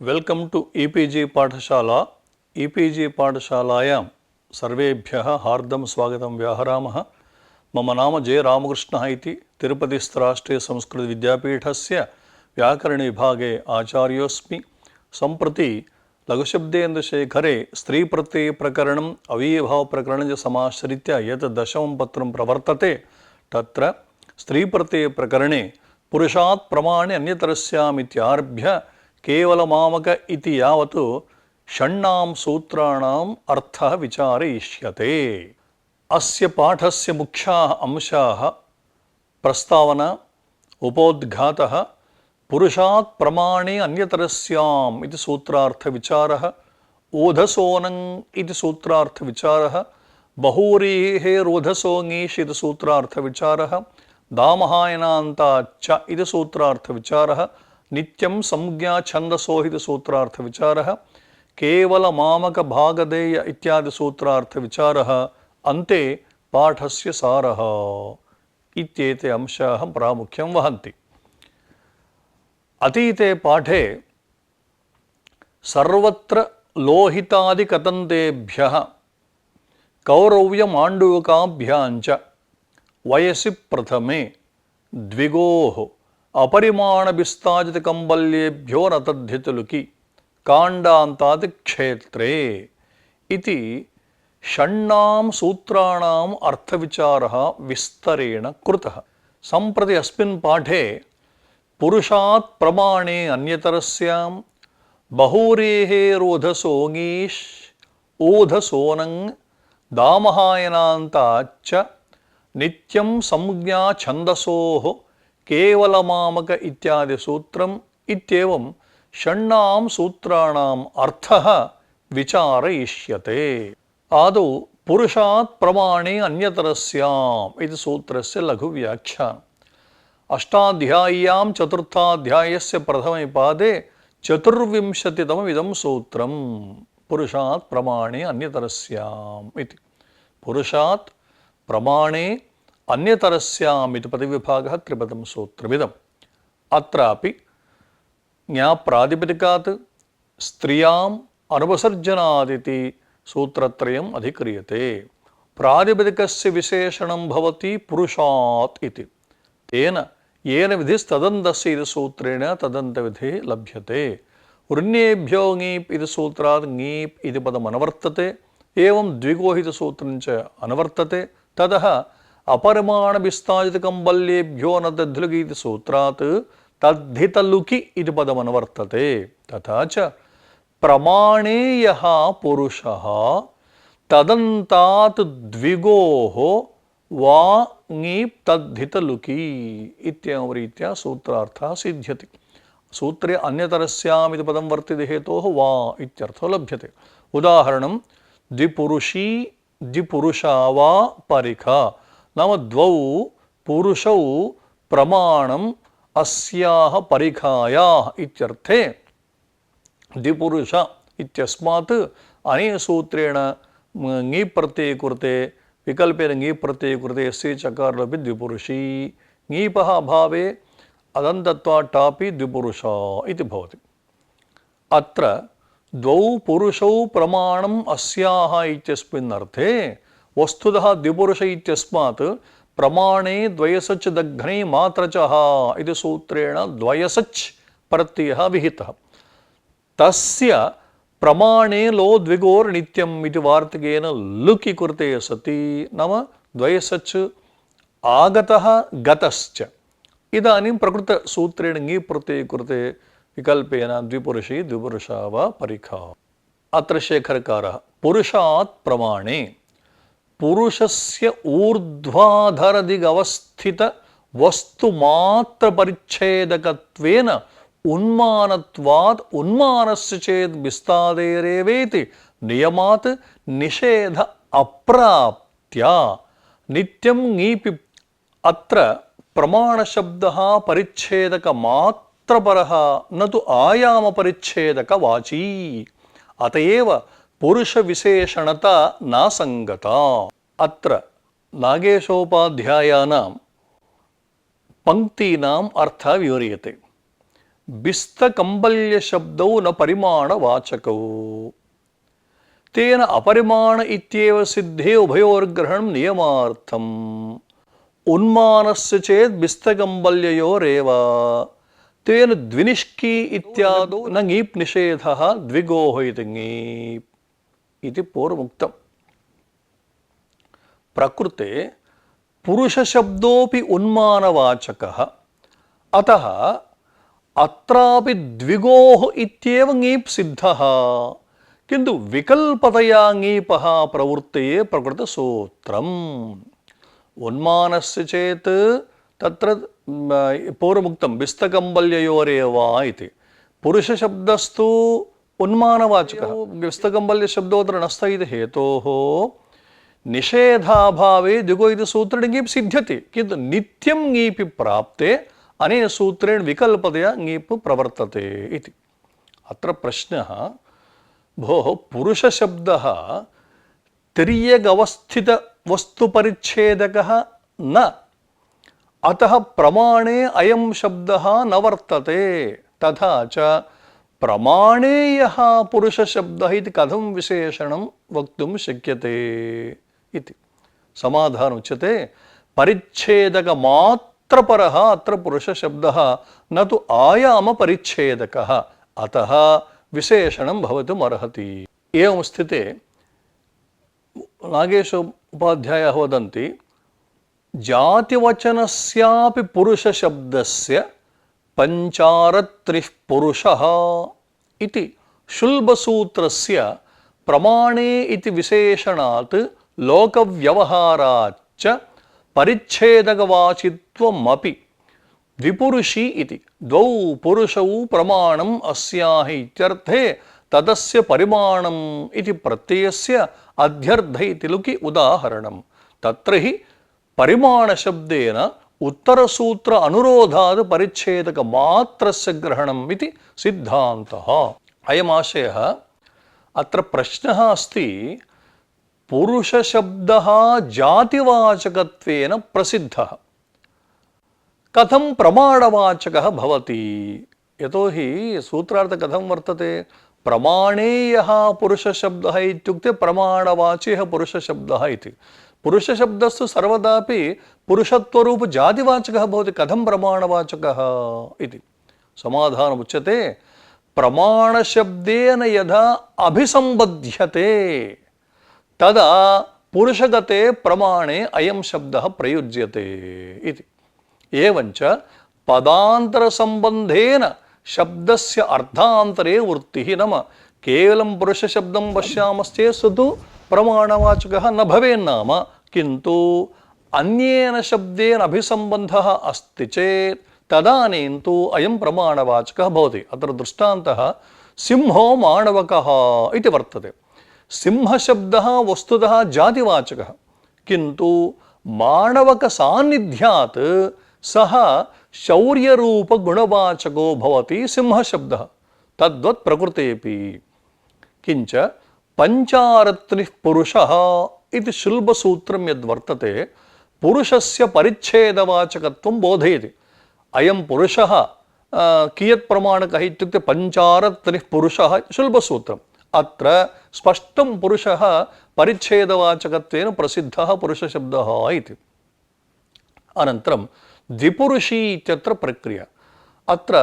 Welcome to e-PG पाठशाला। E-PG पाठशालायां सर्वेभ्यः हार्दं स्वागतं व्याहरामः। मम नाम जे रामकृष्णः इति तिरुपतिस्थ राष्ट्रीय संस्कृत विद्यापीठस्य व्याकरणविभागे आचार्योऽस्मि। सम्प्रति लघुशब्देन्दुशेखरे स्त्रीप्रत्ययप्रकरणम् अव्ययभावप्रकरणं च समाश्रित्य यत् दशमं पत्रं प्रवर्तते तत्र स्त्रीप्रत्ययप्रकरणे पुरुषात् प्रमाणे अन्यतरस्यामित्यारभ्य केवलमामक इति यावत् षण्णां सूत्राणाम् अर्थः विचारयिष्यते। अस्य पाठस्य मुख्याः अंशाः प्रस्तावना, उपोद्घातः, पुरुषात् प्रमाणे अन्यतरस्याम् इति सूत्रार्थविचारः, ओधसोऽनङ् इति सूत्रार्थविचारः, बहुव्रीहेः रोधसोऽङीष् इति सूत्रार्थविचारः, दामहायनान्ताच्च इति सूत्रार्थविचारः, नित्यं संज्ञा छन्दसो इति सूत्रार्थविचारः, केवल मामक भागधेय इत्यादि सूत्रार्थविचारः, अन्ते पाठस्य सारः इत्येते अंशाः प्रामुख्यं वहन्ति। अतीते पाठे सर्वत्र लोहितादिकतन्तेभ्यः कौरव्यमाण्डूकाभ्याञ्च वयसि प्रथमे द्विगोः अपरिमाणविस्ताजितकम्बल्येभ्यो न तद्धितलुकि काण्डान्तात् क्षेत्रे इति षण्णां सूत्राणाम् अर्थविचारः विस्तरेण कृतः। सम्प्रति अस्मिन् पाठे पुरुषात् प्रमाणे अन्यतरस्यां बहुव्रीहेः रोधसोऽङीष् ओधसोऽनङ् दामहायनान्ताच्च नित्यं संज्ञा छन्दसोः केवलमामक इत्यादि सूत्रम् इत्येवं षण्णां सूत्राणाम् अर्थः विचारयिष्यते। आदौ पुरुषात् प्रमाणे अन्यतरस्याम् इति सूत्रस्य लघुव्याख्यानम्। अष्टाध्याय्यां चतुर्थाध्यायस्य प्रथमे पादे चतुर्विंशतितममिदं सूत्रम् पुरुषात् प्रमाणे अन्यतरस्याम् इति। पुरुषात् प्रमाणे अन्यतरस्याम् इति पदविभागः त्रिपदं सूत्रमिदम्। अत्रापि ज्ञाप्रातिपदिकात् स्त्रियाम् अनुपसर्जनादिति सूत्रत्रयम् अधिक्रियते। प्रातिपदिकस्य विशेषणं भवति पुरुषात् इति। तेन येन विधिस्तदन्तस्य इति सूत्रेण तदन्तविधिः लभ्यते। वृण्येभ्यो ङीप् इति सूत्रात् ङीप् इति पदम् अनुवर्तते। एवं द्विगोहित सूत्रं च अनुवर्तते। ततः अपरिमाणविस्ताजितकम्बल्येभ्यो न तद्धितलुकि इति सूत्रात् तद्धितलुकि इति पदम् अनुवर्तते। तथा च प्रमाणे यः पुरुषः तदन्तात् द्विगोः वा ङीप् तद्धितलुकि इत्येवं रीत्या सूत्रार्थः सिद्ध्यति। सूत्रे अन्यतरस्याम् इति पदं वर्तिते हेतोः वा इत्यर्थो लभ्यते। उदाहरणं द्विपुरुषी द्विपुरुषा वा परिखा नाम द्वौ पुरुषौ प्रमाणम् अस्याः परिखायाः इत्यर्थे द्विपुरुष इत्यस्मात् अनेन सूत्रेण ङीप् प्रत्यये कृते विकल्पेन ङीप् प्रत्यये कृते यस्य चकारलोपि द्विपुरुषी ङीपः अभावे अदन्तत्वात् टापि द्विपुरुषा इति भवति। अत्र द्वौ पुरुषौ प्रमाणम् अस्याः इत्यस्मिन् अर्थे वस्तुतः द्विपुरुष इत्यस्मात् प्रमाणे द्वयसच् दघ्ने मात्रचः इति सूत्रेण द्वयसच् प्रत्ययः विहितः। तस्य प्रमाणे लो द्विगोर्नित्यम् इति वार्तिकेन लुकि कृते सति नाम द्वयसच् आगतः गतश्च। इदानीं प्रकृतसूत्रेण ङीप् प्रत्यये कृते विकल्पेन द्विपुरुषी द्विपुरुषा वा परिखा। अत्र शेखरकारः पुरुषात् प्रमाणे पुरुषस्य ऊर्ध्वाधरदिगवस्थित वस्तुमात्रपरिच्छेदकत्वेन उन्मानत्वात् उन्मानस्य चेद् विस्तादेरेवेति नियमात् निषेध अप्राप्त्या नित्यं ङीपि। अत्र प्रमाणशब्दः परिच्छेदकमात्रपरः न तु आयामपरिच्छेदकवाची। अतएव पुरुषविशेषणता नासङ्गता। अत्र नागेशोपाध्यायानां पङ्क्तीनाम् अर्थः विवरीयते। बिस्तकम्बल्य शब्दौ न परिमाणवाचकौ तेन अपरिमाण इत्येव सिद्धे उभयोर्ग्रहणं नियमार्थम् उन्मानस्य चेत् बिस्तकम्बल्ययोरेव तेन द्विनिष्की इत्यादौ न ङीप् निषेधः द्विगोः इति ङीप् इति पूर्वमुक्तम्। प्रकृते पुरुषशब्दोऽपि उन्मानवाचकः अतः अत्रापि द्विगोः इत्येव ङीप् सिद्धः किन्तु विकल्पतया ङीपः प्रवृत्तये प्रकृतसूत्रम्। उन्मानस्य चेत् तत्र पूर्वमुक्तं बिस्तकम्बल्ययोरेव इति पुरुषशब्दस्तु उन्मानवाचकः बिस्तकम्बल्यशब्दोऽत्र नस्त इति हेतोः निषेधाभावे द्विगो इति सूत्रेण ङीप् सिद्ध्यति किन्तु नित्यं ङीपि प्राप्ते अनेन सूत्रेण विकल्पतया ङीप् प्रवर्तते इति। अत्र प्रश्नः भोः पुरुषशब्दः तिर्यगवस्थितवस्तुपरिच्छेदकः न अतः प्रमाणे अयं शब्दः न वर्तते तथा च प्रमाणे यः पुरुषशब्दः इति कथं विशेषणं वक्तुं शक्यते इति समाधानम् उच्यते परिच्छेदकमात्रपरः अत्र पुरुषशब्दः न तु आयामपरिच्छेदकः अतः विशेषणं भवितुम् अर्हति। एवं स्थिते नागेश उपाध्यायः वदन्ति जातिवचनस्यापि पुरुषशब्दस्य पञ्चारत्रिः पुरुषः इति शुल्बसूत्रस्य प्रमाणे इति विशेषणात् लोकव्यवहाराच्च परिच्छेदकवाचित्वमपि द्विपुरुषी इति द्वौ पुरुषौ प्रमाणम् अस्याः इत्यर्थे तदस्य परिमाणम् इति प्रत्ययस्य अध्यर्थ इति लुकि उदाहरणम्। तत्र हि परिमाणशब्देन उत्तरसूत्र अनुरोधात् परिच्छेदकमात्रस्य ग्रहणम् इति सिद्धान्तः। अयमाशयः अत्र प्रश्नः अस्ति पुरुषशब्दः जातिवाचकत्वेन प्रसिद्धः कथं प्रमाणवाचकः भवति यतोहि सूत्रार्थ कथं वर्तते प्रमाणे यः पुरुषशब्दः इत्युक्ते प्रमाणवाच्यः पुरुषशब्दः इति पुरुषशब्दस्तु सर्वदापि पुरुषत्वरूप जातिवाचकः भवति कथं प्रमाणवाचकः इति समाधानम् उच्यते प्रमाणशब्देन यदा अभिसम्बध्यते तदा पुरुषगते प्रमाणे अयं शब्दः प्रयुज्यते इति। एवञ्च पदान्तरसम्बन्धेन शब्दस्य अर्थान्तरे वृत्तिः नाम केवलं पुरुषशब्दं पश्यामश्चेत् तु प्रमाणवाचकः न भवेन्नाम किन्तु अन्येन शब्देन अभिसम्बन्धः अस्ति चेत् तदानीं तु अयं प्रमाणवाचकः भवति। अत्र दृष्टान्तः सिंहो माणवकः इति वर्तते। सिंहशब्दः वस्तुतः जातिवाचकः किन्तु माणवकसान्निध्यात् सः शौर्यरूपगुणवाचको भवति सिंहशब्दः तद्वत् प्रकृतेऽपि। किञ्च पञ्चारत्रिः पुरुषः इति शुल्बसूत्रं यद्वर्तते पुरुषस्य परिच्छेदवाचकत्वं बोधयति। अयं पुरुषः कियत् प्रमाणकः इत्युक्ते पञ्चारत्रिः पुरुषः शुल्बसूत्रम्। अत्र स्पष्टं पुरुषः परिच्छेदवाचकत्वेन प्रसिद्धः पुरुषशब्दः इति। अनन्तरं द्विपुरुषी इत्यत्र प्रक्रिया। अत्र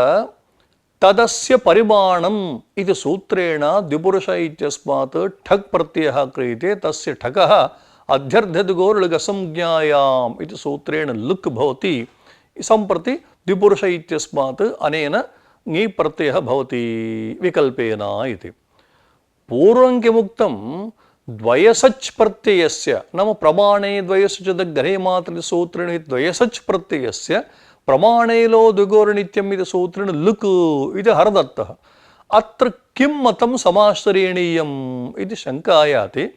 तदस्य परिमाणम् इति सूत्रेण द्विपुरुष इत्यस्मात् ठक् प्रत्ययः क्रियते तस्य ठकः अध्यर्थदिगोर्लुगसंज्ञायाम् इति सूत्रेण लुक् भवति। सम्प्रति द्विपुरुष इत्यस्मात् अनेन ङी प्रत्ययः भवति विकल्पेन इति। पूर्वं किमुक्तं द्वयसच् प्रत्ययस्य नाम प्रमाणे द्वयसुचदग्रे मातृ सूत्रेण द्वयसच् प्रत्ययस्य प्रमाणेलो द्विगोर्नित्यम् इति सूत्रेण लुक् इति हरदत्तः। अत्र किं मतं समाश्रयणीयम् इति शङ्का याति।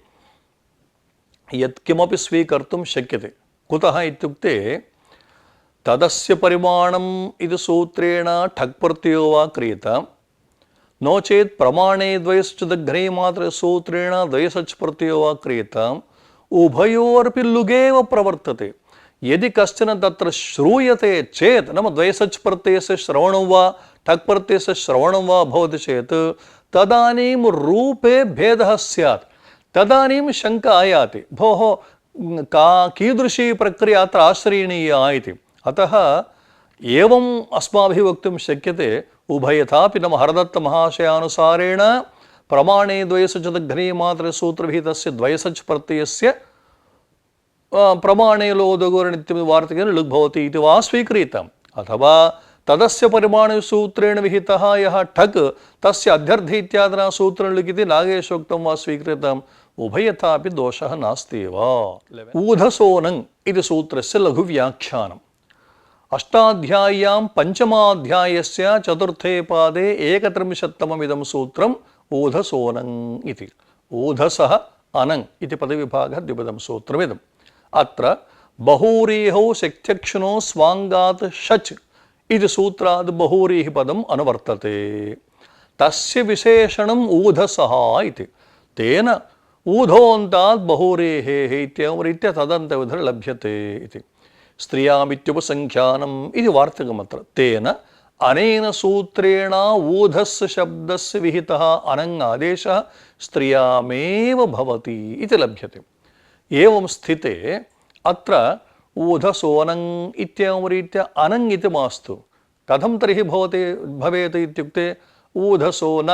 यत्किमपि स्वीकर्तुं शक्यते। कुतः इत्युक्ते तदस्य परिमाणम् इति सूत्रेण ठक् प्रत्ययो वा क्रियत नो चेत् प्रमाणे द्वयसुचदग्रे मात्र सूत्रेण द्वयसच् प्रत्ययो वा क्रियत उभयोरपि लुगेव प्रवर्तते। यदि कश्चन तत्र श्रूयते चेत् नाम द्वयसच् प्रत्ययस्य श्रवणं वा ठक् प्रत्ययस्य श्रवणं वा भवति चेत् तदानीं रूपे भेदः स्यात्। तदानीं शङ्का आयाति, भोः कीदृशी प्रक्रिया अत्र आश्रयणीया इति। अतः एवम् अस्माभिः वक्तुं शक्यते, उभयथापि नाम हरदत्तमहाशयानुसारेण प्रमाणे द्वयसचतघ्नीमात्रसूत्रविहितस्य द्वयसच् प्रत्ययस्य प्रमाणे लोदगोरनित्यवार्तिकेन लुग् भवति इति वा स्वीक्रियताम्। अथवा तदस्य परिमाणसूत्रेण विहितः यः ठक् तस्य अध्यर्थि इत्यादिना सूत्रेण लुग् इति नागेशोक्तं वा स्वीक्रियताम्। उभयथापि दोषः नास्ति एव। ऊधसोनं इति सूत्रस्य लघुव्याख्यानम्। अष्टाध्याय्यां पञ्चमाध्यायस्य चतुर्थे पादे 31तममिदं सूत्रम् ऊधसोनं इति। ऊधसः अनं इति पदविभागः द्विपदं सूत्रमिदम्। अत्र बहुव्रीहौ शक्त्यक्षुणो स्वाङ्गात् शच् इति सूत्रात् बहुव्रीहि पदम् अनुवर्तते। तस्य विशेषणम् ऊधसः इति। तेन ऊधोऽन्तात् बहुव्रीहेः इत्येवं रीत्या तदन्तविधिः लभ्यते इति। स्त्रियामित्युपसङ्ख्यानम् इति वार्तिकमत्र। तेन अनेन सूत्रेण ऊधस्य शब्दस्य विहितः अनङ् आदेशः स्त्रियामेव भवति इति लभ्यते। एवं स्थिते अत्र ऊधसोनं इत्येवं रीत्या अनङ् इति मास्तु। कथं तर्हि भवेत् इत्युक्ते ऊधसोन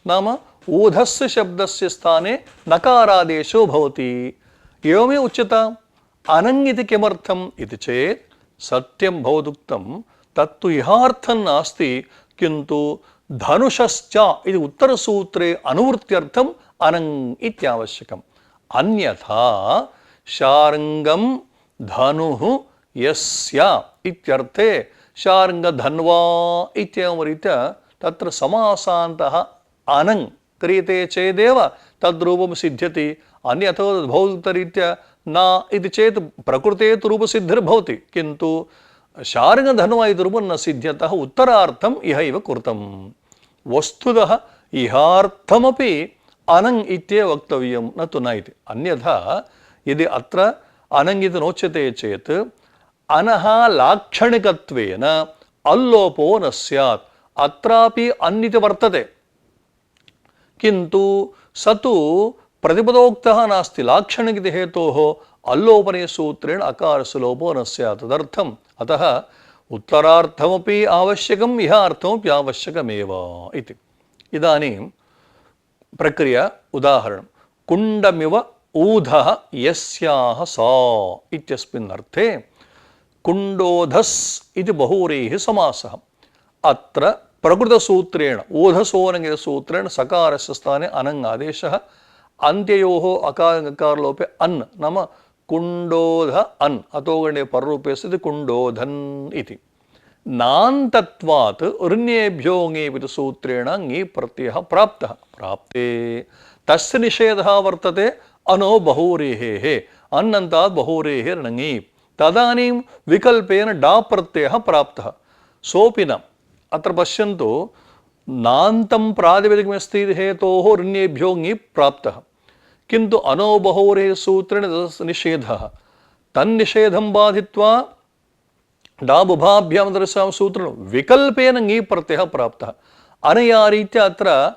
नाम ऊधस्य शब्दस्य स्थाने नकारादेशो भवति। एवमेव उच्यताम्। अनङ् इति किमर्थम् इति चेत् सत्यं भवदुक्तं तत्तु इहार्थं नास्ति, किन्तु धनुषश्च इति उत्तरसूत्रे अनुवृत्त्यर्थम् अनङ् इत्यावश्यकम्। अन्यथा शार्ङ्गं धनुः यस्य इत्यर्थे शार्ङ्गधन्वा इत्येवं रीत्या तत्र समासान्तः अनङ् क्रियते चेदेव तद्रूपं सिद्ध्यति। अन्यथा भौतिकरीत्या न इति चेत् प्रकृते तु रूपसिद्धिर्भवति, किन्तु शार्ङ्गधन्वा इति रूपं न सिद्ध्यतः उत्तरार्थम् इह इव कृतं। वस्तुतः इहार्थमपि अनङ् इत्येव वक्तव्यं न तु न इति। अन्यथा यदि अत्र अनङ् इति नोच्यते चेत् अनः लाक्षणिकत्वेन अल्लोपो न स्यात्। अत्रापि अन् इति वर्तते, किन्तु स तु प्रतिपदोक्तः नास्ति। लाक्षणिक हेतोः अल्लोपने सूत्रेण अकारस्य लोपो न स्यात्। तदर्थम् अतः उत्तरार्थमपि आवश्यकम्, इह अर्थमपि आवश्यकमेव इति। इदानीं प्रक्रिया उदाहरणं। कुण्डमिव ऊधः यस्याः सा इत्यस्मिन् अर्थे कुण्डोधस् इति बहुव्रीहि समासः। अत्र प्रकृतसूत्रेण ऊधसोनङ्गिसूत्रेण सकारस्य स्थाने अनङ् आदेशः, अन्त्ययोः अकारलोपे अन् नाम कुण्डोध अन् अतोगणे पररूपे स्थिति कुण्डोधन् इति। नान्तत्वात् ऋण्येभ्यो ङेपिति सूत्रेण ङी प्रत्ययः प्राप्तः। प्राप्ते तस्य निषेधः वर्तते अनो बहुव्रीहेः अन्नन्तात् बहुव्रीहेः णङि। तदानीं विकल्पेन डा प्रत्ययः प्राप्तः। सोऽपि न। अत्र पश्यन्तु, नान्तं प्रातिपदिकमस्ति हेतोः ऋण्येभ्यो ङि प्राप्तः, किन्तु अनो बहुव्रीहि सूत्रेण तस्य निषेधः। तन्निषेधं बाधित्वा डाबुभाभ्यां दर्शां सूत्रेण विकल्पेन ङी प्रत्ययः प्राप्तः। अनया रीत्या अत्र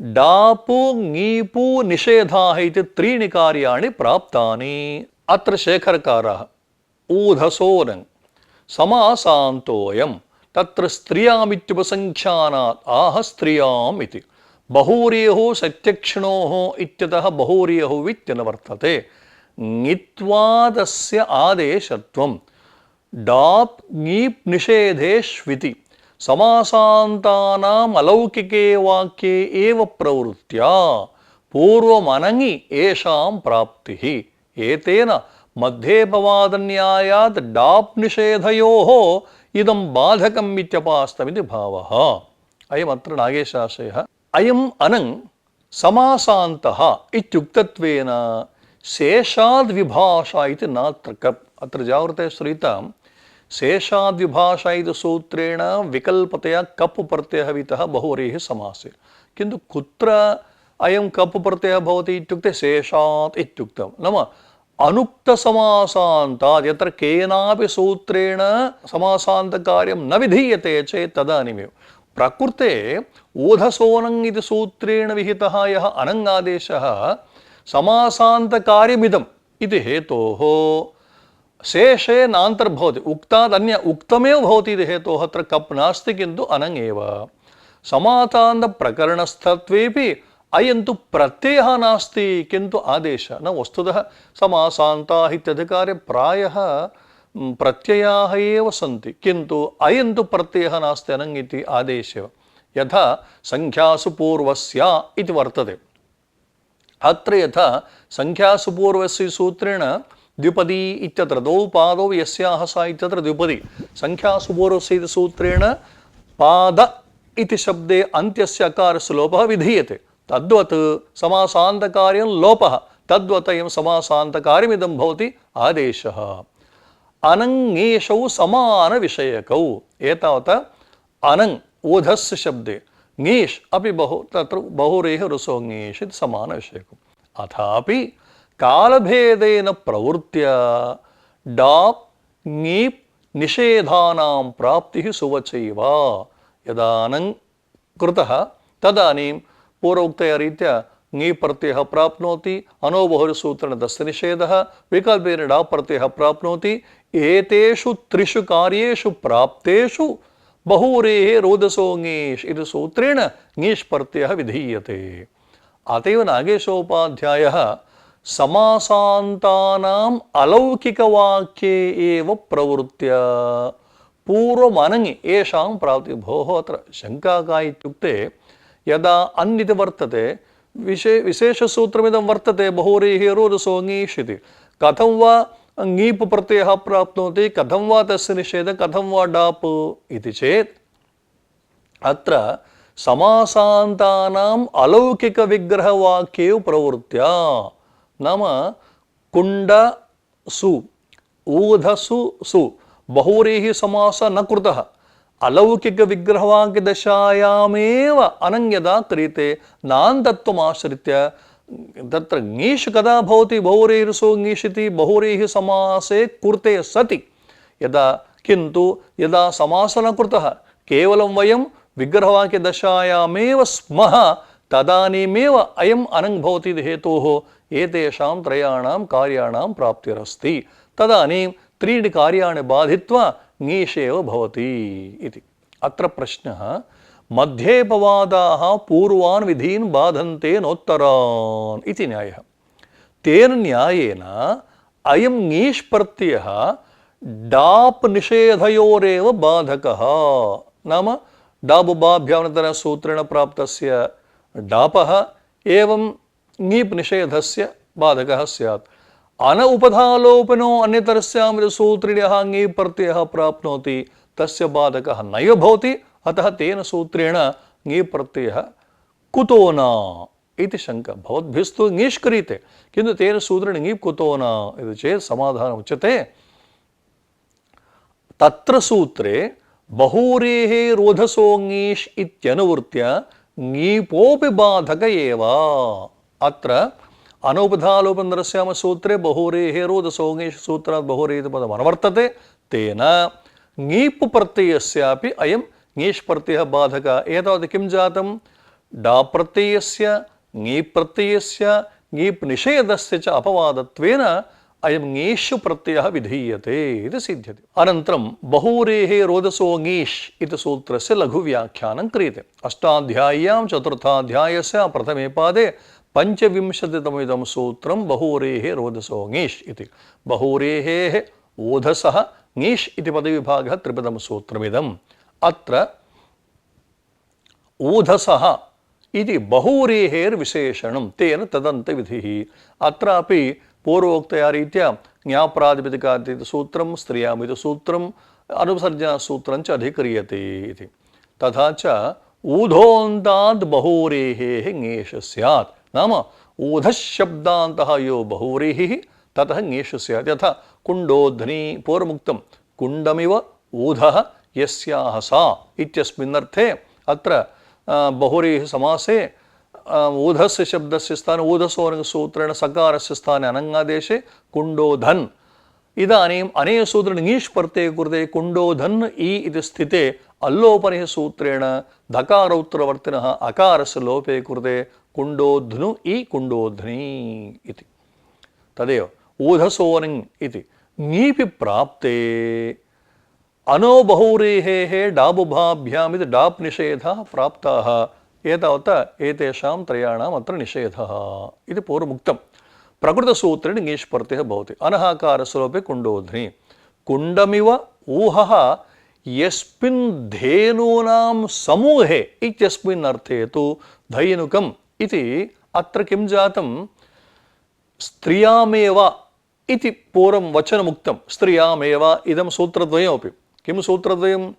डापु ङीपु निषेधाः इति त्रीणि कार्याणि प्राप्तानि। अत्र शेखरकाराः ऊधसोनं समासान्तोऽयं तत्र स्त्रियामित्युपसङ्ख्यानात् आह स्त्रियाम् इति। बहुव्रीहुः सत्यक्षिणोः इत्यतः बहुव्रीहुः वित्यनुवर्तते। ङित्वादस्य आदेशत्वं डाप् ङीप् निषेधेष्विति समासान्तानाम् अलौकिके वाक्ये एव प्रवृत्त्या पूर्वमनङि येषां प्राप्तिः। एतेन मध्येपवादन्यायात् डाप् निषेधयोः इदं बाधकम् इत्यपास्तमिति भावः। अयमत्र नागेशाशयः। अयम् अनङ् समासान्तः इत्युक्तत्वेन शेषाद्विभाषा इति नात्र कप्। अत्र जागृते श्रूयतां। शेषाद्विभाषा इति सूत्रेण विकल्पतया कप् प्रत्ययः विहितः बहुव्रीहि समासे, किन्तु कुत्र अयं कप् प्रत्ययः भवति इत्युक्ते शेषात् इत्युक्तं। नाम अनुक्तसमासान्तात् यत्र केनापि सूत्रेण समासान्तकार्यं न विधीयते चेत् तदानीमेव प्रकृते ऊधसोऽनङ् इति सूत्रेण विहितः यः अनङ्गादेशः समासान्तकार्यमिदम् इति हेतोः शेषे नान्तर्भवति उक्ताद् अन्य उक्तमेव भवति इति हेतोः अत्र कप् नास्ति किन्तु अनङ् एव समासान्तप्रकरणस्थत्वेपि अयन्तु प्रत्ययः नास्ति किन्तु आदेशः न वस्तुतः समासान्ताः इत्यधिकारे प्रायः प्रत्ययाः एव सन्ति किन्तु अयन्तु प्रत्ययः नास्ति अनङ् इति आदेशः यथा संख्यासु पूर्वस्य इति वर्तते अत्र यथा संख्यासु पूर्वस्य सूत्रेण द्विपदी इत्यत्र द्वौ पादौ यस्याः सा इत्यत्र द्विपदी संख्यासु पूर्वस्य इति सूत्रेण पाद इति शब्दे अन्त्यस्य अकारस्य लोपः विधीयते तद्वत् समासान्तकार्यं लोपः तद्वत् अयं समासान्तकार्यमिदं भवति आदेशः अनङ्-ङेषौ समानविषयकौ एतावता अनङ् ऊधस्य शब्दे ङीष् अपि तत्र बहुरेः ऋसोङीष् इति समानविषयकम् अथापि कालभेदेन प्रवृत्य डाप् ङीप् निषेधानां प्राप्तिः सुवचैव यदा अनङ् कृतः तदानीं पूर्वोक्तया रीत्या ङी प्रत्ययः प्राप्नोति अनोबहुरिसूत्रेण तस्य निषेधः विकल्पेन डाप् प्रत्ययः प्राप्नोति एतेषु त्रिषु कार्येषु प्राप्तेषु बहुरेः रोदसोङीष् इति सूत्रेण ङीष् प्रत्ययः विधीयते अतएव नागेशोपाध्यायः समासान्तानाम् अलौकिकवाक्ये एव प्रवृत्य पूर्वमनङि येषां प्राप्तिः भोः अत्र शङ्का का इत्युक्ते यदा अन् इति वर्तते विशेषसूत्रमिदं वर्तते बहुरेः रोदसोङीष् इति कथं वा ङीप् प्रत्ययः प्राप्नोति कथं वा तस्य निषेधः कथं वा डाप् इति चेत् अत्र समासान्तानाम् अलौकिकविग्रहवाक्ये प्रवृत्य नाम कुण्डसु ऊधसु सु बहुव्रीहि समासः न कृतः अलौकिकविग्रहवाक्यदशायामेव अनङ् यदा क्रियते नान्तत्वमाश्रित्य तत्र ङीष् कदा भवति बहुव्रीहिरसो ङीष् इति बहुव्रीहि समासे कृते सति यदा किन्तु यदा समासः न कृतः केवलं वयं विग्रहवाक्यदशायामेव स्मः तदानीमेव अयम् अनङ् भवति इति हेतोः एतेषां त्रयाणां कार्याणां प्राप्तिरस्ति तदानीं त्रीणि कार्याणि बाधित्वा ङीषेव भवति इति अत्र प्रश्नः मध्येपवादाः पूर्वान् विधीन् बाधन्ते नोत्तरान् इति न्यायः तेन न्यायेन अयं ङीष् प्रत्ययः डाप् निषेधयोरेव बाधकः नाम डाबुबाभ्यामनन्तरेण सूत्रेण प्राप्तस्य डापः एवं ङीप् निषेधस्य बाधकः स्यात् अन उपधालोपनो अन्यतरस्यां सूत्रिणः ङीप् प्रत्ययः प्राप्नोति तस्य बाधकः नैव भवति अतः तेन सूत्रेण ङीप् प्रत्ययः कुतो न इति शङ्का भवद्भिस्तु ङीष् क्रियते किन्तु तेन सूत्रेण ङीप् कुतो न इति चेत् समाधानम् उच्यते तत्र सूत्रे बहुव्रीः रोधसो ङीष् इत्यनुवृत्य ङीपोऽपि बाधक एव अत्र अनौपधालोपनरस्याम सूत्रे बहुव्रीः रोधसो ङीष् सूत्रात् बहुव्रीः पदम् अनुवर्तते तेन ङीप् प्रत्ययस्यापि अयं ङीष् प्रत्ययः बाधकः एतावत् किं जातं डाप् प्रत्ययस्य ङीप् प्रत्ययस्य ङीप् निषेधस्य च अपवादत्वेन अयं ङीष् प्रत्ययः विधीयते इति सिद्ध्यति अनन्तरं बहुव्रीः रोधसो ङीष् इति सूत्रस्य लघुव्याख्यानं क्रियते अष्टाध्याय्यां चतुर्थाध्यायस्य प्रथमे पादे पञ्चविंशतितममिदं सूत्रं बहुव्रीः रोधसो ङीष् इति बहुव्रीः ओधसः ङीष् इति पदविभागः त्रिपदं सूत्रमिदम् अत्र ऊधसः इति बहुव्रीहेर्विशेषणं तेन तदन्तविधिः अत्रापि पूर्वोक्तया रीत्या ज्ञाप्रातिपदिकादिति सूत्रं स्त्रियामिति सूत्रम् अनुसर्जनसूत्रं च अधिक्रियते इति तथा च ऊधोऽन्ताद् बहुव्रीहेः ङीष् स्यात् नाम ऊधशब्दान्तः यो बहुव्रीहिः ततः ङीष् स्यात् यथा कुण्डोध्नी पूर्वमुक्तं कुण्डमिव ऊधः यस्याः सा इत्यस्मिन्नर्थे अत्र बहुव्रीहि समासे ऊधस्य शब्दस्य स्थाने ऊधसोऽनङ्गसूत्रेण सकारस्य स्थाने अनङ्गादेशे कुण्डोधन् इदानीम् अनेन सूत्रेण ङीष् प्रत्यये कृते कुण्डोधन् इ इति स्थिते अल्लोपनिः सूत्रेण धकारोत्तरवर्तिनः अकारस्य लोपे कृते कुण्डोध्नु इ कुण्डोध्नी इति तदेव ऊधसोऽनिङ् इति ङीपि प्राप्ते अनो बहुव्रीहेः डाबुभाभ्याम् इति डाप् निषेधः प्राप्ताः एतावता एतेषां त्रयाणाम् अत्र निषेधः इति पूर्वमुक्तम् प्रकृतसूत्रेण ङीष् प्रत्ययः भवति अनहाकारस्य लोपे कुण्डोध्नि कुण्डमिव ऊहः यस्मिन् धेनूनां समूहे इत्यस्मिन् अर्थे तु धैनुकम् इति अत्र किं जातं स्त्रियामेव इति पूर्वं वचनमुक्तं स्त्रियामेव इदं सूत्रद्वयमपि किं सूत्रद्वयम्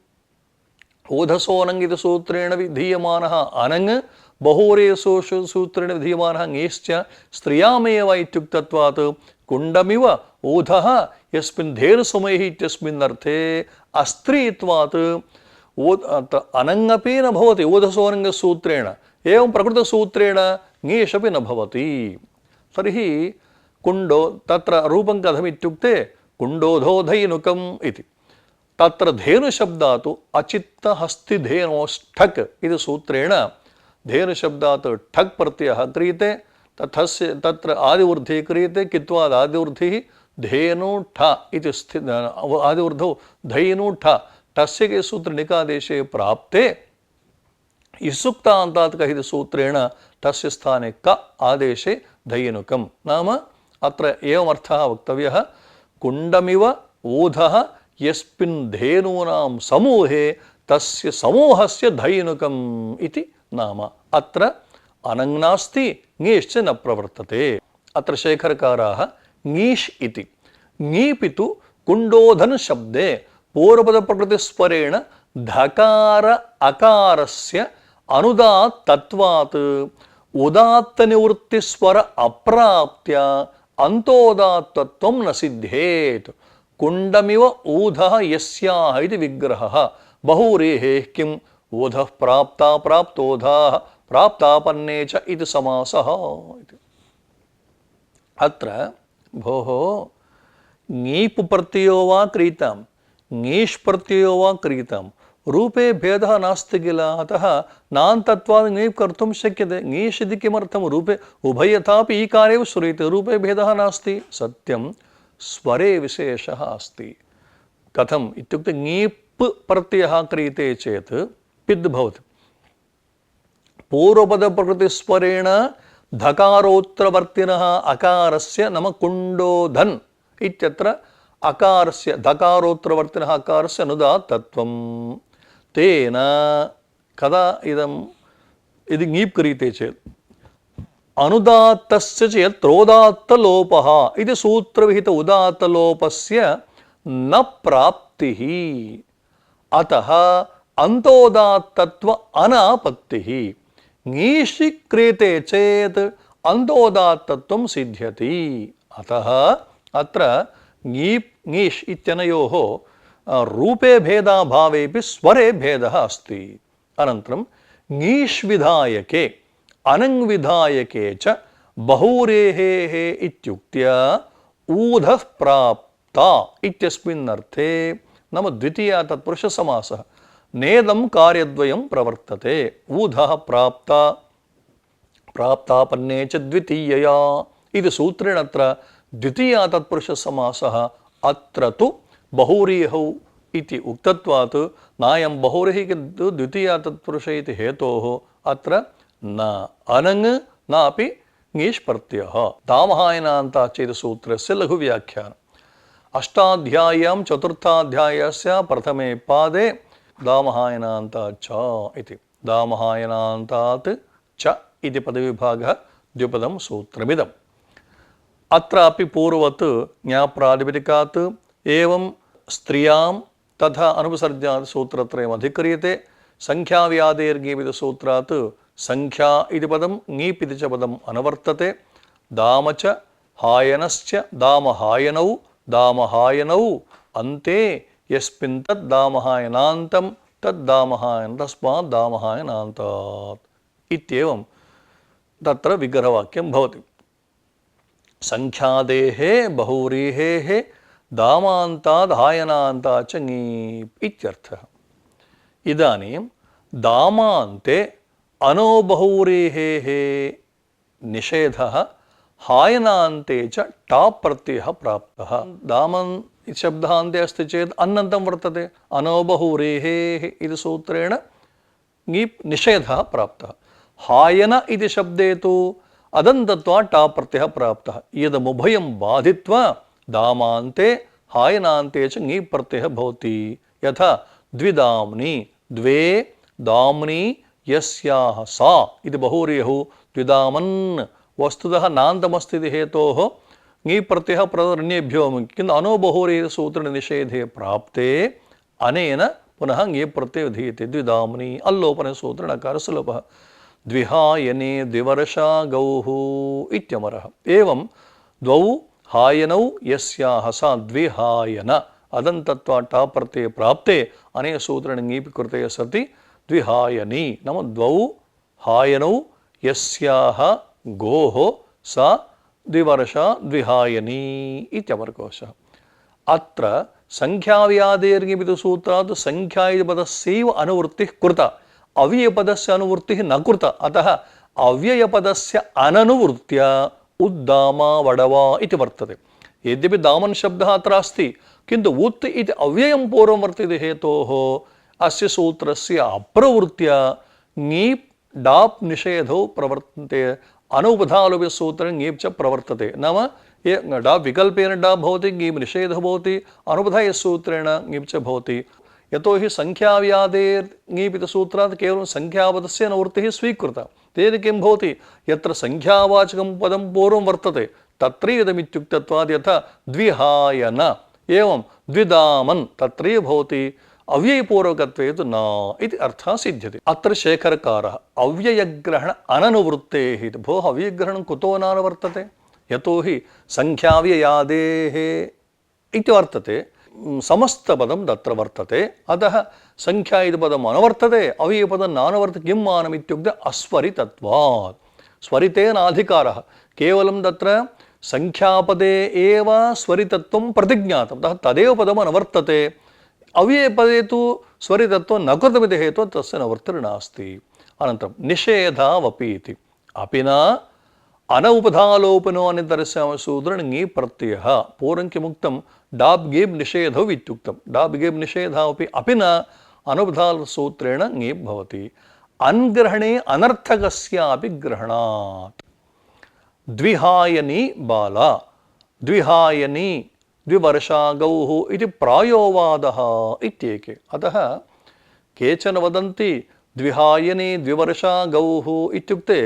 ऊधसोऽनङ् इति सूत्रेण विधीयमानः अनङ् बहुव्रीहेषु सूत्रेण विधीयमानः ङीश्च स्त्रियामेव इत्युक्तत्वात् कुण्डमिव ऊधः यस्मिन् धेनुसमूहे इत्यस्मिन् अर्थे अस्त्रीत्वात् अनङपि न भवति ऊधसोऽनङ्गसूत्रेण एवं प्रकृतसूत्रेण ङीष् अपि न भवति तर्हि कुण्डो तत्र रूपं कथमित्युक्ते कुण्डोधो धैनुकम् इति तत्र धेनुशब्दात् अचित्तहस्तिधेनोष्ठक् इति सूत्रेण धेनुशब्दात् ठक् प्रत्ययः क्रियते तत्र आदिवृद्धिः क्रियते कित्वाद् आदिवृद्धिः धेनु ठ इति आदिवृद्धौ धैनु ठ टस्य के सूत्र निकादेशे प्राप्ते इसुक्तान्तात् कः इति सूत्रेण तस्य स्थाने क आदेशे धैनुकम् नाम अत्र एवमर्थः वक्तव्यः कुण्डमिव ऊधः यस्मिन् धेनूनां समूहे तस्य समूहस्य धैनुकम् इति नाम अत्र अनङ् नास्ति ङीश्च न प्रवर्तते अत्र शेखरकाराः ङीष् इति ङीपि तु कुण्डोधन शब्दे पूर्वपदप्रकृतिस्वरेण धकार अकारस्य अनुदात्तत्वात् उदात्तनिवृत्तिस्वर अप्राप्त्या अन्तोदात्तत्वं न सिद्धेत् कुण्डमिव ऊधः यस्याः इति विग्रहः बहुव्रीहेः किम् ऊधः प्राप्ता प्राप्तोधाः प्राप्तापन्ने च इति समासः इति अत्र भोः ङीप् प्रत्ययो वा क्रीतां ङीष् प्रत्ययो वा क्रीतां रूपे भेदः नास्ति किल अतः नान्तत्वात् ङीप् कर्तुं शक्यते ङीष् इति किमर्थं रूपे उभयथापि ईकारेव श्रूयते रूपे भेदः नास्ति सत्यं स्वरे विशेषः अस्ति कथम् इत्युक्ते ङीप् प्रत्ययः क्रियते चेत् पिद् भवति पूर्वपदप्रकृतिस्वरेण धकारोत्तरवर्तिनः अकारस्य नाम कुण्डोधन् इत्यत्र अकारस्य धकारोत्तरवर्तिनः अकारस्य अनुदात्तत्वं तेन कदा इदं यदि ङीप् क्रियते चेत् अनुदात्तस्य चेत् त्रोदात्तलोपः इति सूत्रविहित उदात्तलोपस्य न प्राप्तिः अतः अन्तोदात्तत्व अनापत्तिः ङीषि क्रियते चेत् अन्तोदात्तत्वं सिद्ध्यति अतः अत्र ङीप् ङीष् इत्यनयोः रूपे भेदाभावेपि स्वरे भेदः अस्ति अनन्तरं ङीष् विधायके अनङ् विधायके च बहुव्रीहेः इत्युक्त्या ऊधः प्राप्ता इत्यस्मिन् अर्थे नाम द्वितीया तत्पुरुषसमासः नेदं कार्यद्वयं प्रवर्तते ऊधः प्राप्ता प्राप्तापन्ने च द्वितीयया इति सूत्रेण अत्र द्वितीया तत्पुरुषसमासः अत्र तु बहुव्रीहौ इति उक्तत्वात् नायं बहुव्रीहि किन्तु द्वितीया तत्पुरुष इति हेतोः अत्र न अनङ् नापि ङीष् प्रत्ययः दामहायनान्ताच्च इति सूत्रस्य लघुव्याख्यानम् अष्टाध्याय्यां चतुर्थाध्यायस्य प्रथमे पादे दामहायनान्ताच्च इति दामहायनान्तात् च इति पदविभागः द्विपदं सूत्रमिदम् अत्रापि पूर्ववत् ज्ञाप्रातिपदिकात् एवं स्त्रियां तथा अनुपसर्ज्यात् सूत्रत्रयम् अधिक्रियते संख्याव्यादेर्ङीपिति सूत्रात् संख्या इति पदं ङीप् इति च पदम् अनुवर्तते दाम च हायनश्च दामहायनौ दामहायनौ अन्ते यस्मिन् तद् दामहायनान्तं तद् दामहायन तस्मात् दामहायनान्तात् इत्येवं तत्र विग्रहवाक्यं भवति। संख्यादेः बहुव्रीहेः दामान्ताद् हायनान्ताच्च ङीप् इत्यर्थः। इदानीं दामान्ते अनोबहुव्रीहेः निषेधः, हायनान्ते च टाप् प्रत्ययः प्राप्तः। दामन् इति शब्दः अन्ते अस्ति चेत् अन्नन्तं वर्तते, अनोबहुव्रीहेः इति सूत्रेण ङीप् निषेधः प्राप्तः। हायन इति शब्दे तु अदन्तत्वात् टाप् प्रत्ययः प्राप्तः। इदमुभयं बाधित्वा दामान्ते हायनान्ते च ङीप् प्रत्ययः भवति। यथा द्विदाम्नि, द्वे दाम्नि यस्याः सा इति बहुव्रीहुः द्विदामन्। वस्तुतः नान्तमस्ति इति हेतोः ङीप् प्रत्ययः प्रदर्ण्येभ्यो किन्तु अनोबहुव्रीः सूत्रनिषेधे प्राप्ते अनेन पुनः ङीप् प्रत्ययः विधीयते। द्विदाम्नि अल्लोपने सूत्रेण नकारस्य लोपः। द्विहायने द्विवर्षा गौः इत्यमरः। एवं द्वौ हायनौ यस्याः सा द्विहायन अदन्तत्वात् टाप् प्रत्यये प्राप्ते अनेन सूत्रेण ङीप् कृते सति द्विहायनी, नाम द्वौ हायनौ यस्याः गोः सा द्विवर्षा द्विहायनी इत्यमरकोशः। अत्र संख्याव्यादेर्ङिपिति सूत्रात् संख्या इति पदस्यैव अनुवृत्तिः कृता, अव्ययपदस्य अनुवृत्तिः न कृता। अतः अव्ययपदस्य अननुवृत्त्या उद्दामा वडवा इति वर्तते। यद्यपि दामन् शब्दः अत्र अस्ति, किन्तु उत् इति अव्ययं पूर्वं वर्तते हेतोः अस्य सूत्रस्य अप्रवृत्त्या ङीप् डाप् निषेधौ प्रवर्तन्ते। अनुपधालोपे सूत्रे ङीप् च प्रवर्तते। नाम ये डाप् विकल्पेन डाप् भवति, ङीप् निषेधः भवति, अनुपधाय सूत्रेण ङीप् च भवति। यतोहि संख्याव्यादेर् ङीप् इति सूत्रात् केवलं संख्यापदस्य अनुवृत्तिः स्वीकृता। तेन किं भवति, यत्र संख्यावाचकं पदं पूर्वं वर्तते तत्रैदमित्युक्तत्वात्। यथा द्विहायन एवं द्विदामन् तत्रैव भवति, अव्ययपूर्वकत्वे तु न इति अर्थः सिद्ध्यति। अत्र शेखरकारः अव्ययग्रहण अननुवृत्तेः इति। भोः अव्ययग्रहणं कुतो नानुवर्तते? यतोहि संख्याव्ययादेः इति वर्तते, समस्तपदं तत्र वर्तते, अतः संख्या इति पदम् अनुवर्तते, अव्ययपदं नानुवर्तते। किं मानम् इत्युक्ते अस्वरितत्वात्। स्वरितेनाधिकारः, केवलं तत्र संख्यापदे एव स्वरितत्वं प्रतिज्ञातम्, अतः तदेव पदम् अनुवर्तते। अव्ययपदे तु स्वरितत्वं न कृतमिति हेतुः तस्य निवृत्तिर्नास्ति। अनन्तरं निषेधावपि इति। अपि न अनौपधालोपनो अनितरस्यां सूत्रेण ङीप् प्रत्ययः। पूर्वं किमुक्तं, डाब् ङीप् निषेधौ इत्युक्तं। डाब् ङीप् निषेधावपि अपि न अनौपधासूत्रेण ङीप् भवति। अन्ग्रहणे अनर्थकस्यापि ग्रहणात्। द्विहायनी बाला, द्विहायनी द्विवर्षा गौः इति प्रायोवादः इत्येके। अतः केचन वदन्ति द्विहायनी द्विवर्षा गौः इत्युक्ते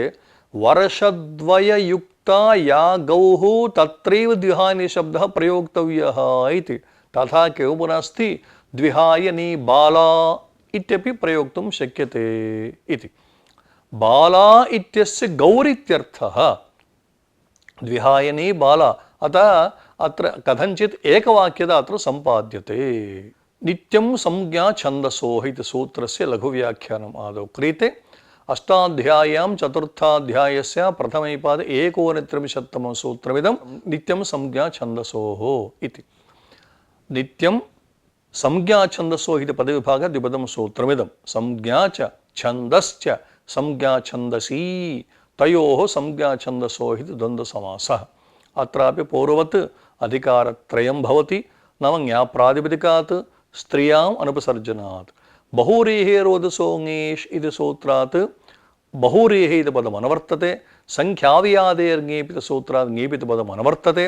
वर्षद्वययुक्ता या गौः तत्रैव द्विहायनी शब्दः प्रयोक्तव्यः इति। तथा केवलं नास्ति, द्विहायनी बाला इत्यपि प्रयोक्तुं शक्यते इति। बाला इत्यस्य गौरित्यर्थः, द्विहायनी बाला। अतः अत्र कथञ्चित् एकवाक्यता अत्र सम्पाद्यते। नित्यं संज्ञा छन्दसोः इति सूत्रस्य लघुव्याख्यानम् आदौ क्रियते। अष्टाध्याय्यां चतुर्थाध्यायस्य प्रथमे पादे 39तमं सूत्रमिदं नित्यं संज्ञा छन्दसोः इति। नित्यं संज्ञा छन्दसोः इति पदविभागः द्विपदं सूत्रमिदं। संज्ञा च छन्दश्च संज्ञा छन्दसी, तयोः संज्ञा छन्दसोः इति द्वन्द्वसमासः। अत्रापि पूर्ववत् अधिकारत्रयं भवति, नाम ज्ञाप्रातिपदिकात् स्त्रियाम् अनुपसर्जनात्। बहुव्रीहेरोदसो ङीष् इति सूत्रात् बहुव्रीः इति पदम् अनुवर्तते। संख्याव्यादेर्ङीप् इति सूत्रात् ङीप् इति पदम् अनुवर्तते।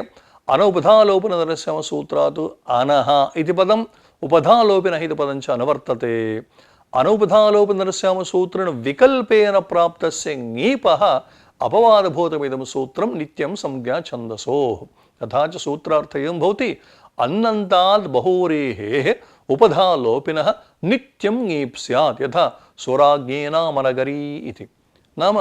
अनौपधालोपनदर्शम सूत्रात् अनः इति पदम् उपधालोपिनः इति पदं च अनुवर्तते। अनौपधालोपनदर्शम सूत्रेण विकल्पेन प्राप्तस्य ङीपः अपवादभूतमिदं सूत्रं नित्यं संज्ञा छन्दसोः। तथा च सूत्रार्थः एवं भवति, अन्नन्ताद् बहुव्रीहेः उपधालोपिनः नित्यं ङीप् स्यात्। यथा सुराज्ञीनामनगरी इति। नाम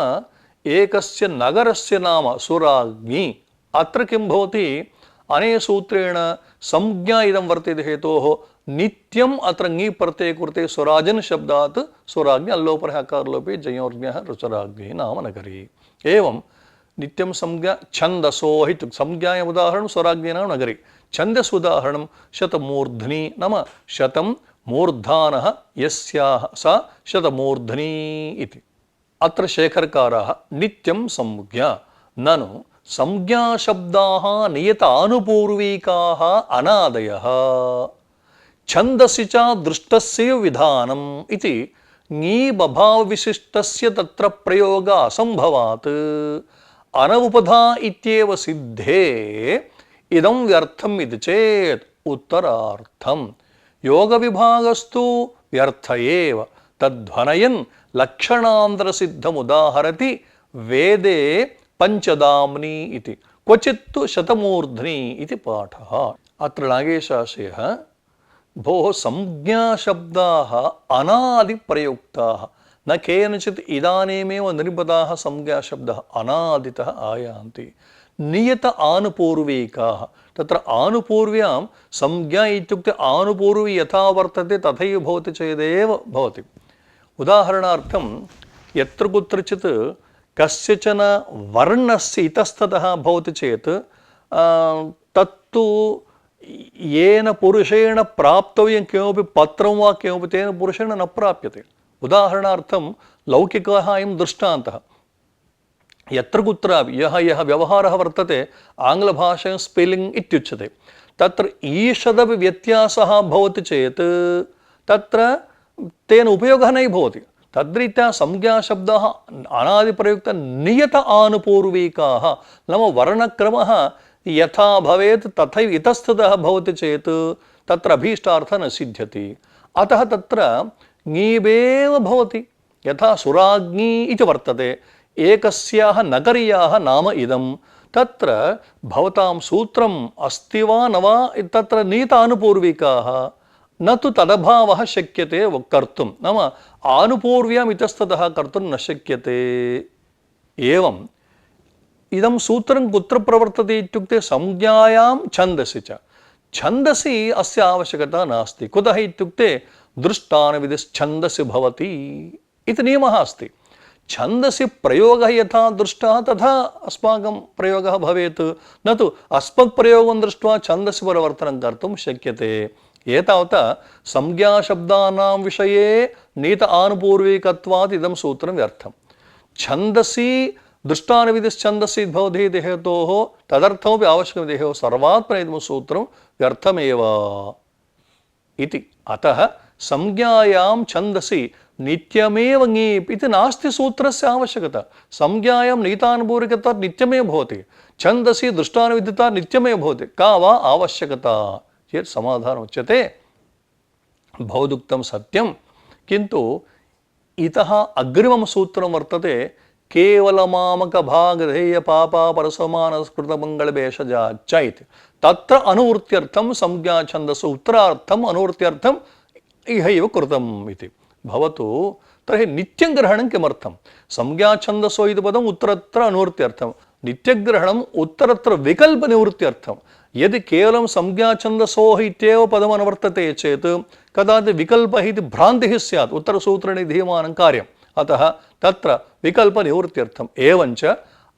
एकस्य नगरस्य नाम सुराज्ञी। अत्र किं भवति, अनेन सूत्रेण संज्ञा इदं वर्तते हेतोः नित्यम अत्र ङी प्रत्यय कृते स्वराजन शब्दात् स्वराज्ञ अल्लोपर हकारलोपे जयोर्ज्ञः ऋचराज्ञे नाम नगरी एवं नित्यम संज्ञा छंदसो हितु संज्ञाय उदाहरण स्वराज्ञे नाम नगरी छंदस उदाहरणं शतमूर्धनि नाम शतं मूर्धानः यस्याः सा शतमूर्धनि इति अत्र शेखरकाराः नित्यं संज्ञा ननु संज्ञा शब्दाः नियत आनुपूर्विकाः अनादयः छंदसि च दृष्टस्य विधानम् इति ङी बभाव विशिष्टस्य तत्र प्रयोग असंभवात् अनवुपधा इत्येव सिद्धे इदं व्यर्थम् इति चेत् उत्तरार्थम् योग विभागस्तु व्यर्थ एव तद्ध्वनयन् लक्षणान्तర सिद्धमुदाहरति वेदे पंचदाम्नि इति क्वचित्तु शतमूर्ध्नि इति पाठः अत्र नागेशाशयः भोः संज्ञा शब्दाः अनादि प्रयुक्ताः न केनचित् इदानीमेव निर्मिताः संज्ञा शब्दाः अनादितः आयान्ति नियत आनुपूर्विकाः तत्र आनुपूर्व्यां संज्ञा इत्युक्ते आनुपूर्वी यथा वर्तते तथैव भवति चेदेव भवति उदाहरणार्थं यत्र कुत्रचित् कस्यचन वर्णस्य इतस्ततः भवति चेत् तत्तु येन पुरुषेण प्राप्तव्यं किमपि पत्रं वा किमपि तेन पुरुषेण न प्राप्यते उदाहरणार्थं लौकिकः अयं दृष्टान्तः यत्र कुत्रापि यः व्यवहारः वर्तते आङ्ग्लभाषायां स्पेलिङ्ग् इत्युच्यते तत्र ईषदपि व्यत्यासः भवति चेत् तत्र तेन उपयोगः न भवति तद्रीत्या संज्ञाशब्दाः अनादिप्रयुक्त नियत आनुपूर्विकाः नाम वर्णक्रमः यथा भवेत् तथैव इतस्ततः भवति चेत् तत्र अभीष्टार्थः न सिद्ध्यति अतः तत्र ङीवेव भवति यथा सुराज्ञी इति वर्तते एकस्याः नगर्याः नाम इदं तत्र भवतां सूत्रम् अस्ति वा न वा तत्र नीतानुपूर्विकाः न तु तदभावः शक्यते कर्तुं नाम आनुपूर्व्याम् इतस्ततः कर्तुं न शक्यते एवम् इदं सूत्रं कुत्र प्रवर्तते इत्युक्ते संज्ञायां छन्दसि च छन्दसि अस्य आवश्यकता नास्ति कुतः इत्युक्ते दृष्टानुविधिश्छन्दसि भवति इति नियमः अस्ति छन्दसि प्रयोगः यथा दृष्टः तथा अस्माकं प्रयोगः भवेत् न तु अस्मत्प्रयोगं दृष्ट्वा छन्दसि परिवर्तनं कर्तुं शक्यते एतावता संज्ञाशब्दानां विषये नीत आनुपूर्विकत्वात् इदं सूत्रं व्यर्थं छन्दसि दृष्टानुविधिश्छन्दसि भवति इति हेतोः तदर्थमपि आवश्यकमिति हेतोः सर्वात्मना इदं सूत्रं व्यर्थमेव इति अतः संज्ञायां छन्दसि नित्यमेव ङीप् इति नास्ति सूत्रस्य आवश्यकता संज्ञायां नीतानुपूर्विकत्वात् नित्यमेव भवति छन्दसि दृष्टानुविधिता नित्यमेव भवति का वा आवश्यकता चेत् समाधानम् उच्यते भवदुक्तं सत्यं किन्तु इतः अग्रिमं सूत्रं वर्तते केवलमामकभागधेय पापापरसमानस्कृतमङ्गलभेषजा च इति तत्र अनुवृत्त्यर्थं संज्ञाछन्दसु उत्तरार्थम् अनुवृत्त्यर्थम् इहैव कृतम् इति भवतु तर्हि नित्यं ग्रहणं किमर्थं संज्ञाछन्दसो इति पदम् उत्तरत्र अनुवृत्त्यर्थं नित्यग्रहणम् उत्तरत्र विकल्पनिवृत्त्यर्थं यदि केवलं संज्ञाछन्दसोः इत्येव पदम् अनुवर्तते चेत् कदाचित् विकल्पः इति भ्रान्तिः स्यात् उत्तरसूत्रेण धीयमानं कार्यम् अतः तत्र विकल्पनिवृत्त्यर्थम् एवञ्च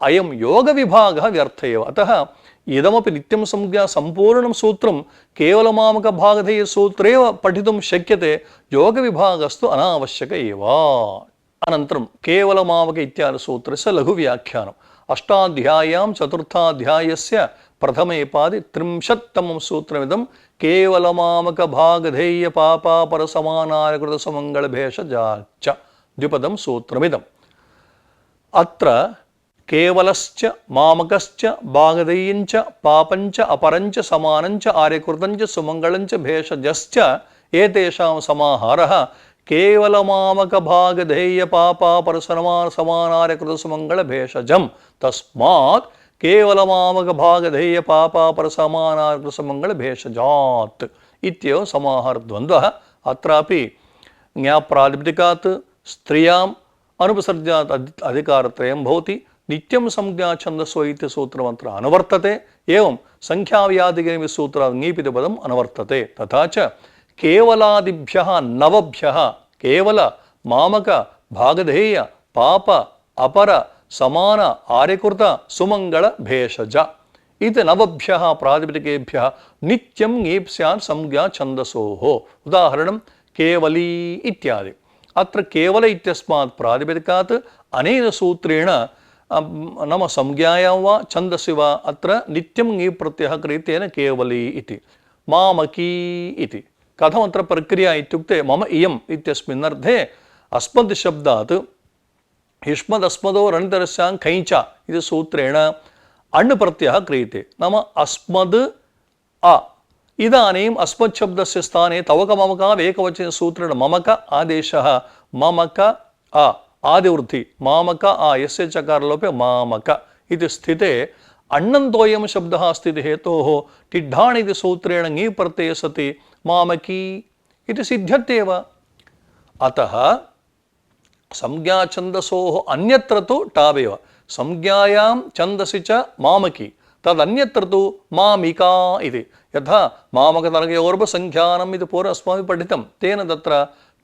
अयं योगविभागः व्यर्थ एव अतः इदमपि नित्यं संज्ञा सम्पूर्णं सूत्रं केवलमामकभागधेयसूत्रेव पठितुं शक्यते योगविभागस्तु अनावश्यक एव अनन्तरं केवलमामक इत्यादिसूत्रस्य लघुव्याख्यानम् अष्टाध्याय्यां चतुर्थाध्यायस्य प्रथमे पादे 30तमं सूत्रमिदं केवलमामकभागधेय पापापरसमानायकृतसुमङ्गलभेषजाच्च द्विपदं सूत्रमिदम् अत्र केवलश्च मामकश्च भागधेयञ्च पापञ्च अपरञ्च समानञ्च आर्यकृतञ्च सुमङ्गलञ्च भेषजश्च एतेषां समाहारः केवलमामकभागधेय पापापरसमानार्यकृतसुमङ्गलभेषजं तस्मात् केवलमामकभागधेय पापापरसमानार्यकृतसुमङ्गलभेषजात् इत्येव समाहारद्वन्द्वः अत्रापि ज्ञाप्रातिपदिकात् स्त्रियाम् अनुपसर्जात् अधिकारत्रयं भवति नित्यं संज्ञाछन्दसो इति सूत्रमत्र अनुवर्तते एवं संख्याव्याधिगणितसूत्रात् ङीप् इति पदम् अनुवर्तते तथा च కేవలాదిభ్యః నవభ్యః కేవల మామక భాగధేయ పాప అపర సమాన ఆర్యకృత సుమంగళ భేషజ ఇది నవభ్యః ప్రాతిపదికేభ్యः నిత్యం ङीप् स्यात् संज्ञा छन्दसोः ఉదాహరణం కేవలీ ఇత్యాది. అత్ర కేవల ఇత్యస్మాత్ ప్రాతిపదికాత్ అనేన సూత్రేణ नाम संज्ञायां वा छन्दसि वा अत्र नित्यं ङीप् प्रत्ययः क्रियतेन केवली इति. मामकी इति कथमत्र प्रक्रिया इत्युक्ते मम इयम् इत्यस्मिन्नर्थे अस्मद् शब्दात् युष्मदस्मदो रणितरस्यां कैञ्च इति सूत्रेण अण् प्रत्ययः क्रियते. नाम अस्मद् अ इदानीम् अस्मत् शब्दस्य स्थाने तवकममकाव् एकवचनसूत्रेण ममक आदेशः ममक अ आदिवृद्धि मामक आ यस्य चकारलोपे मामक इति स्थिते अण्णन्तोऽयं शब्दः अस्ति हेतोः टिड्ढाण् इति सूत्रेण ङी प्रत्यये सति मामकी इति सिद्ध्यत्येव. अतः संज्ञाछन्दसोः अन्यत्र तु टावेव संज्ञायां छन्दसि च मामकी तदन्यत्र तु मामिका इति. यथा मामकतर्कयोर्भसंख्यानम् इति पूर्वम् अस्माभिः पठितं तेन तत्र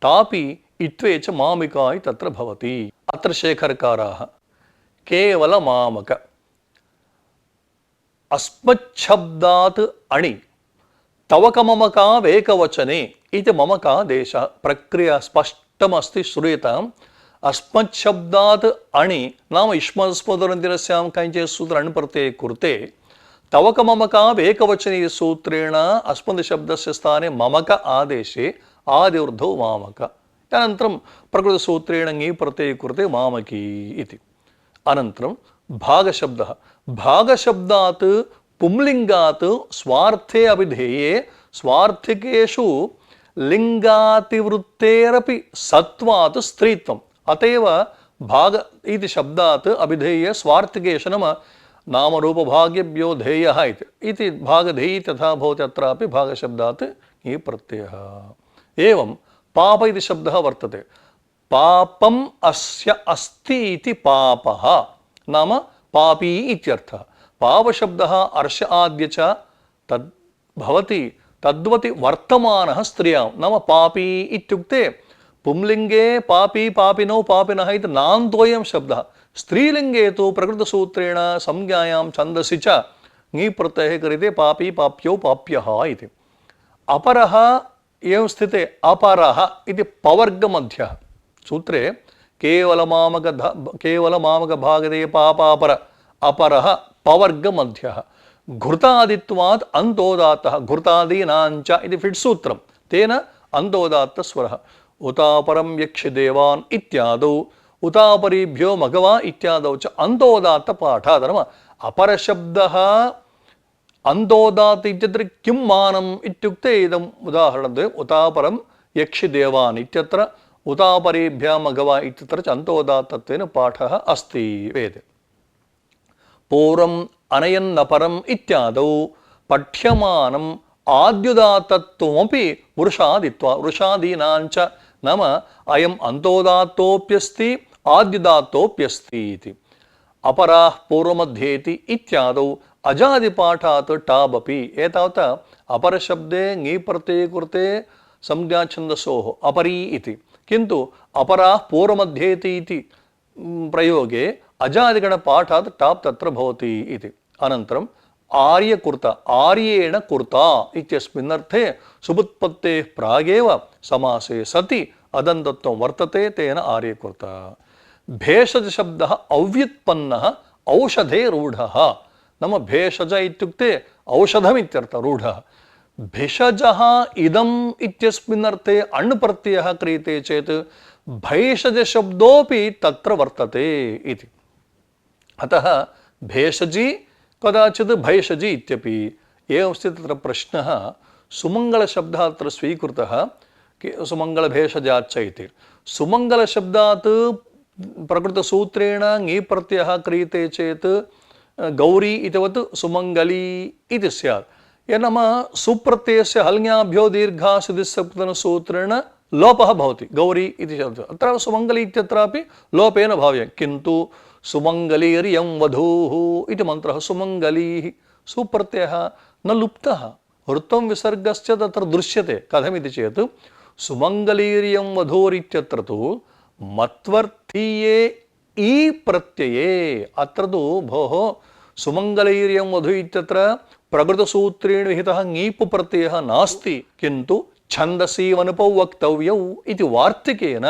टापि इत्वे च मामिका तत्र भवति. अत्र शेखरकाराः केवल मामक अस्मच्छब्दात् अणि तवकममकावेकवचने इति ममकादेशः. प्रक्रिया स्पष्टमस्ति श्रूयताम्. अस्मच्छब्दात् अणि नाम युष्मदस्मदोरन्तिरस्यां कञ्चित् सूत्र अण् प्रत्यये कृते तवकममकावेकवचने सूत्रेण अस्मद् शब्दस्य स्थाने ममक आदेशे आदिवृद्धौ मामक अनन्तरं प्रकृतसूत्रेण ङी प्रत्यये कृते मामकी इति. अनन्तरं भागशब्दः. भागशब्दात् पुंलिङ्गात् स्वार्थे अभिधेये स्वार्थिकेषु लिङ्गातिवृत्तेरपि सत्वात् स्त्रीत्वम्. अतएव भाग इति शब्दात् अभिधेये स्वार्थिकेषु नाम नामरूपभाग्यभ्यो धेयः इति भागधेयी तथा भवति. अत्रापि भागशब्दात् ङी प्रत्ययः. एवं पाप इति शब्दः वर्तते. पापम् अस्य अस्ति इति पापः नाम पापी इत्यर्थः. पापशब्दः अर्ष आद्य च तद् भवति तद्वति वर्तमानः स्त्रियां नाम पापी इत्युक्ते पुंलिङ्गे पापी पापिनौ पापिनः इति नान्तोऽयं शब्दः. स्त्रीलिङ्गे तु प्रकृतसूत्रेण संज्ञायां छन्दसि च ङी प्रत्ययः क्रियते पापी पाप्यौ पाप्यः इति. अपरः एवं स्थिते अपरः इति पवर्गमध्यः सूत्रे केवलमामकभागधेय पापापर अपरः पवर्गमध्यः घृतादित्वात् अन्तोदात्तः घृतादीनाञ्च इति फिट् सूत्रं तेन अन्तोदात्तस्वरः. उतापरं यक्षि देवान् इत्यादौ उतापरीभ्यो मघवा इत्यादौ च अन्तोदात्तपाठात्. नाम अपरशब्दः अन्तोदात् इत्यत्र किं मानम् इत्युक्ते इदम् उदाहरणद्वयम् उतापरं यक्षि देवान् इत्यत्र उतापरेभ्यः मघवा इत्यत्र च अन्तोदात्तत्वेन पाठः अस्ति वेदे. पूर्वम् अनयन्नपरम् इत्यादौ पठ्यमानम् आद्युदात्तत्वमपि वृषादित्वा वृषादीनाञ्च नाम अयम् अन्तोदात्तोऽप्यस्ति आद्युदात्तोऽप्यस्ति इति. अपराः पूर्वमध्येति इत्यादौ अजादिपाठात् टाबपि. एतावता अपरशब्दे ङी प्रत्यये कृते संज्ञाछन्दसोः अपरी इति. किन्तु अपराः पूर्वमध्येति इति प्रयोगे अजादिगणपाठात् टाप् तत्र भवति इति. अनन्तरम् आर्यकृत आर्येण कृता इत्यस्मिन्नर्थे सुबुत्पत्तेः प्रागेव समासे सति अदन्तत्वं वर्तते तेन आर्यकृत. भेषजशब्दः अव्युत्पन्नः औषधे रूढः. नाम भेषज इत्युक्ते औषधमित्यर्थः रूढः. भिषजः इदम् इत्यस्मिन्नर्थे अण् प्रत्ययः क्रियते चेत् भैषजशब्दोऽपि तत्र वर्तते इति. अतः भेषजी कदाचित् भैषजी इत्यपि. एवं स्थिते तत्र प्रश्नः सुमङ्गलशब्दः अत्र स्वीकृतः सुमङ्गलभेषजाच्च इति. सुमङ्गलशब्दात् प्रकृतसूत्रेण ङी प्रत्ययः क्रियते चेत् गौरी इतिवत् सुमङ्गली इति स्यात्. नाम सुप्रत्ययस्य हल्ङ्याभ्यो दीर्घासिदिसूत्रेण लोपः भवति गौरी इति शब्दः. अत्र सुमङ्गली इत्यत्रापि लोपेन भाव्यं. किन्तु सुमङ्गलीर्यं वधूः इति मन्त्रः सुमङ्गलीः सुप्रत्ययः न लुप्तः वृत्तं विसर्गस्य तत्र दृश्यते कथमिति चेत् सुमङ्गलीर्यं वधूरित्यत्र तु मत्वर्थीये ई प्रत्यये अत्र तु भोः सुमङ्गलैर्यं वधु इत्यत्र प्रकृतसूत्रेण विहितः ङीप् प्रत्ययः नास्ति किन्तु छन्दसि वनुपौ वक्तव्यौ इति वार्तिकेन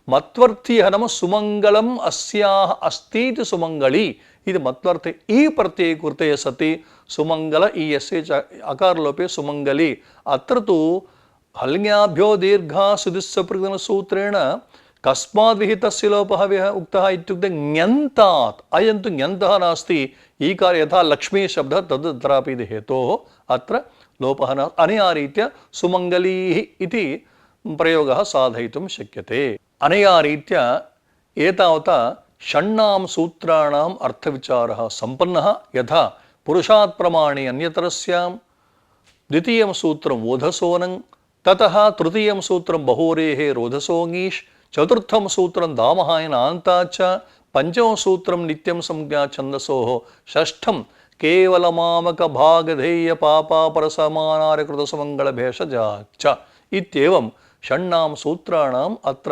मत्वर्थीयः नाम सुमङ्गलम् अस्याः अस्तीति सुमङ्गली इति मत्वर्थे ई प्रत्यये कृते सति सुमङ्गल ईयस्य च अकारलोपे सुमङ्गली अत्र तु हल्ङ्याभ्यो दीर्घा सुदिस्सप्रकृतसूत्रेण कस्माद् विहितस्य लोपः उक्तः इत्युक्ते ङन्तात् अयं तु ङन्तः नास्ति ईकार यथा लक्ष्मी शब्दः तद् तत्रापि इति हेतोः अत्र लोपः न अनया रीत्या सुमङ्गलीः इति प्रयोगः साधयितुं शक्यते अनया रीत्या एतावता षण्णां सूत्राणाम् अर्थविचारः सम्पन्नः यथा पुरुषात् प्रमाणे अन्यतरस्यां द्वितीयं सूत्रं वोधसोनं ततः तृतीयं सूत्रं बहोरेः रोधसोङीष् चतुर्थं सूत्रं दामहायन आन्ताच्च पंचमं सूत्रं नित्यं संज्ञा छन्दसोः षष्ठं केवलमामकभागधेय पापापरसमानार्यकृतसुमङ्गलभेषजा च इत्येवं षण्णां सूत्राणाम् अत्र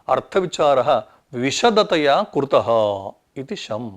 अर्थविचारः विशदतया कृतः इति शम्।